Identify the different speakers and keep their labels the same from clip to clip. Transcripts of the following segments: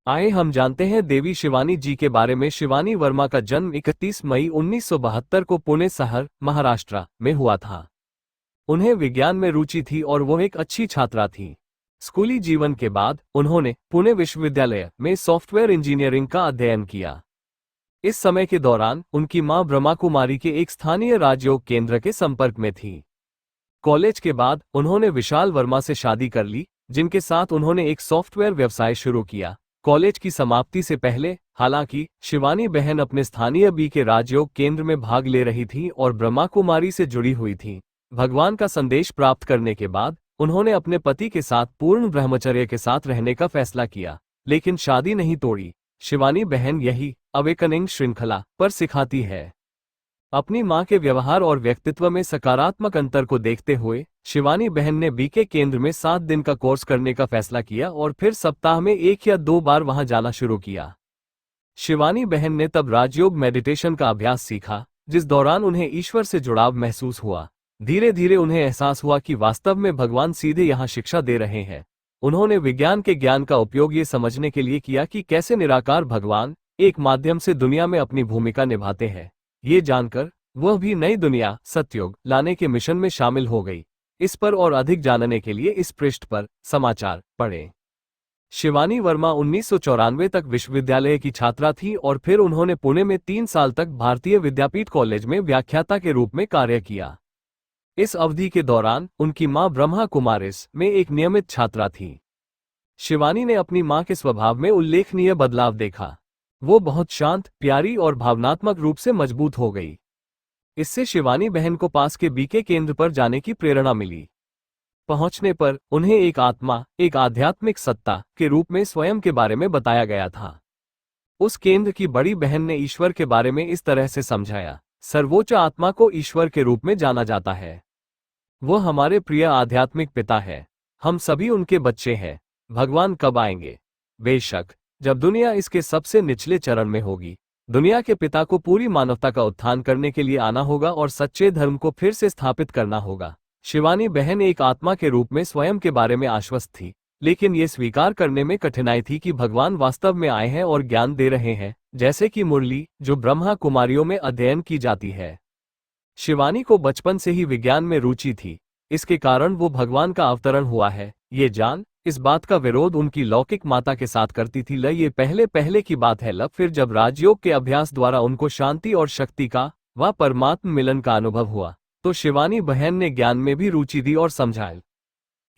Speaker 1: आइए हम जानते हैं देवी शिवानी जी के बारे में। शिवानी वर्मा का जन्म 31 मई 1972 को पुणे शहर, महाराष्ट्र में हुआ था। उन्हें विज्ञान में रुचि थी और वो एक अच्छी छात्रा थी। स्कूली जीवन के बाद उन्होंने पुणे विश्वविद्यालय में सॉफ्टवेयर इंजीनियरिंग का अध्ययन किया। इस समय के दौरान उनकी मां ब्रह्मा कुमारी के एक स्थानीय राजयोग केंद्र के संपर्क में थी। कॉलेज के बाद उन्होंने विशाल वर्मा से शादी कर ली, जिनके साथ उन्होंने एक सॉफ्टवेयर व्यवसाय शुरू किया। कॉलेज की समाप्ति से पहले, हालांकि, शिवानी बहन अपने स्थानीय बी के राजयोग केंद्र में भाग ले रही थी और ब्रह्मा कुमारी से जुड़ी हुई थी। भगवान का संदेश प्राप्त करने के बाद उन्होंने अपने पति के साथ पूर्ण ब्रह्मचर्य के साथ रहने का फैसला किया, लेकिन शादी नहीं तोड़ी। शिवानी बहन यही अवेकनिंग श्रृंखला पर सिखाती है। अपनी मां के व्यवहार और व्यक्तित्व में सकारात्मक अंतर को देखते हुए शिवानी बहन ने बीके केंद्र में 7 दिन का कोर्स करने का फैसला किया और फिर सप्ताह में 1 या 2 बार वहां जाना शुरू किया। शिवानी बहन ने तब राजयोग मेडिटेशन का अभ्यास सीखा, जिस दौरान उन्हें ईश्वर से जुड़ाव महसूस हुआ। धीरे धीरे उन्हें एहसास हुआ कि वास्तव में भगवान सीधे यहाँ शिक्षा दे रहे हैं। उन्होंने विज्ञान के ज्ञान का उपयोग ये समझने के लिए किया कि कैसे निराकार भगवान एक माध्यम से दुनिया में अपनी भूमिका निभाते हैं। ये जानकर वह भी नई दुनिया, सतयुग लाने के मिशन में शामिल हो गई। इस पर और अधिक जानने के लिए इस पृष्ठ पर समाचार पढ़ें। शिवानी वर्मा 1994 तक विश्वविद्यालय की छात्रा थी और फिर उन्होंने पुणे में 3 साल तक भारतीय विद्यापीठ कॉलेज में व्याख्याता के रूप में कार्य किया। इस अवधि के दौरान उनकी मां ब्रह्मा कुमारिस में एक नियमित छात्रा थी। शिवानी ने अपनी मां के स्वभाव में उल्लेखनीय बदलाव देखा। वो बहुत शांत, प्यारी और भावनात्मक रूप से मजबूत हो गई। इससे शिवानी बहन को पास के बीके केंद्र पर जाने की प्रेरणा मिली। पहुंचने पर उन्हें एक आत्मा, एक आध्यात्मिक सत्ता के रूप में स्वयं के बारे में बताया गया था। उस केंद्र की बड़ी बहन ने ईश्वर के बारे में इस तरह से समझाया, सर्वोच्च आत्मा को ईश्वर के रूप में जाना जाता है। वह हमारे प्रिय आध्यात्मिक पिता है। हम सभी उनके बच्चे हैं। भगवान कब आएंगे? बेशक, जब दुनिया इसके सबसे निचले चरण में होगी। दुनिया के पिता को पूरी मानवता का उत्थान करने के लिए आना होगा और सच्चे धर्म को फिर से स्थापित करना होगा। शिवानी बहन एक आत्मा के रूप में स्वयं के बारे में आश्वस्त थी, लेकिन ये स्वीकार करने में कठिनाई थी कि भगवान वास्तव में आए हैं और ज्ञान दे रहे हैं, जैसे कि मुरली, जो ब्रह्मा कुमारियों में अध्ययन की जाती है। शिवानी को बचपन से ही विज्ञान में रुचि थी। इसके कारण वो भगवान का अवतरण हुआ है ये जान इस बात का विरोध उनकी लौकिक माता के साथ करती थी। ये पहले की बात है। फिर जब राजयोग के अभ्यास द्वारा उनको शांति और शक्ति का व परमात्म मिलन का अनुभव हुआ, तो शिवानी बहन ने ज्ञान में भी रुचि दी और समझाया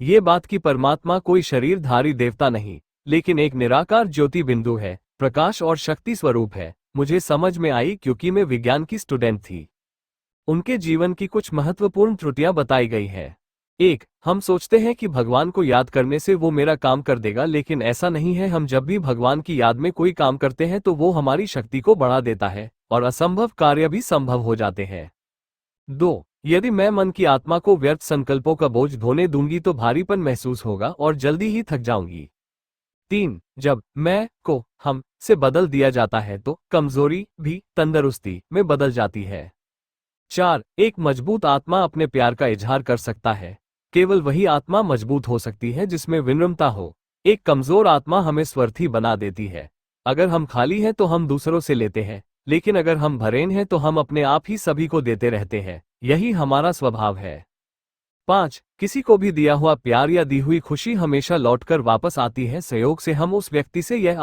Speaker 1: ये बात कि परमात्मा कोई शरीरधारी देवता नहीं, लेकिन एक निराकार ज्योति बिंदु है, प्रकाश और शक्ति स्वरूप है। मुझे समझ में आई क्योंकि मैं विज्ञान की स्टूडेंट थी। उनके जीवन की कुछ महत्वपूर्ण त्रुटियां बताई गई है। 1. हम सोचते हैं कि भगवान को याद करने से वो मेरा काम कर देगा, लेकिन ऐसा नहीं है। हम जब भी भगवान की याद में कोई काम करते हैं तो वो हमारी शक्ति को बढ़ा देता है और असंभव कार्य भी संभव हो जाते हैं। 2. यदि मैं मन की आत्मा को व्यर्थ संकल्पों का बोझ ढोने दूंगी तो भारीपन महसूस होगा और जल्दी ही थक जाऊंगी। 3. जब मैं को हम से बदल दिया जाता है तो कमजोरी भी तंदुरुस्ती में बदल जाती है। 4. एक मजबूत आत्मा अपने प्यार का इजहार कर सकता है। केवल वही आत्मा मजबूत हो सकती है जिसमें विनम्रता हो। एक कमजोर आत्मा हमें स्वार्थी बना देती है। अगर हम खाली हैं तो हम दूसरों से लेते हैं, लेकिन अगर हम भरेन हैं तो हम अपने आप ही सभी को देते रहते हैं। यही हमारा स्वभाव है। 5. किसी को भी दिया हुआ प्यार या दी हुई खुशी हमेशा लौटकर वापस आती है। संयोग से हम उस व्यक्ति से यह